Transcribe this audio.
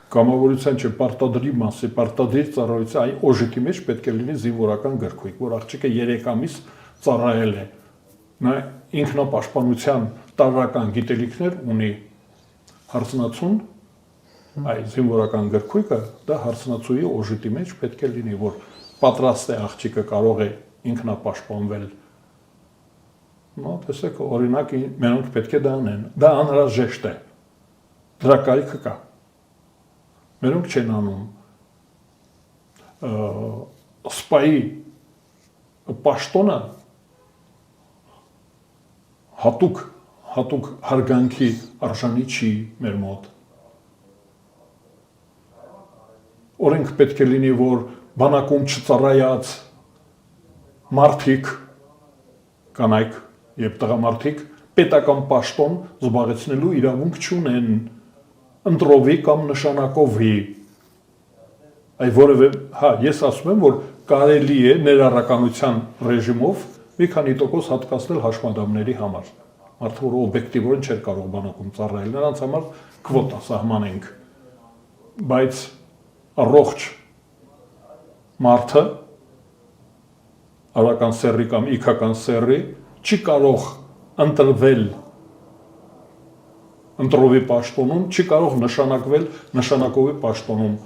Կամավորության չէ, պարտադրի մասի, պարտադրի ծառայության այն օժիտի մեջ պետք է լինի զինվորական գրքույկ, որ աղջիկը 3 ամիս ծառայել է։ Նա ինքնապաշտպանության տարրական գիտելիքներ ունի հարցնացուն, այ զինվորական գրքույկը դա հարցնացուի օժիտի մեջ պետք է լինի, որ պատրաստ է աղջիկը կարող է ինքնապաշտպանվել։ Նո, տեսեք, օրինակ մենոնք պետք է դա անեն, դա անհրաժեշտ է, դրա կարիքը կա։ Մերոնք չեն անում սպայի պաշտոնը հատուկ հարգանքի արժանի չի մեր մոտ։ Օրենք պետք է լինի, որ բանակում չծառայած մարդիկ, կանայք եւ տղամարդիկ պետական պաշտոն զբաղեցնելու իրավունք չունեն, ընտրովի կամ նշանակովի։ Այ որևէ, ես ասում եմ, որ կարելի է ներառականության ռեժիմով մի քանի տոկոս հատկացնել հաշմանդամների համար։ Մարդը, որ օբյեկտիվորեն չէր կարող բանակում ծառայել, նրանց համար քվոտա սահմանենք։ Բայց առողջ մարդը, արական սեռի կամ իքական սեռի, չի կարող ընտրվել ընտրովի պաշտոնում, չի կարող նշանակվել նշանակովի պաշտոնում։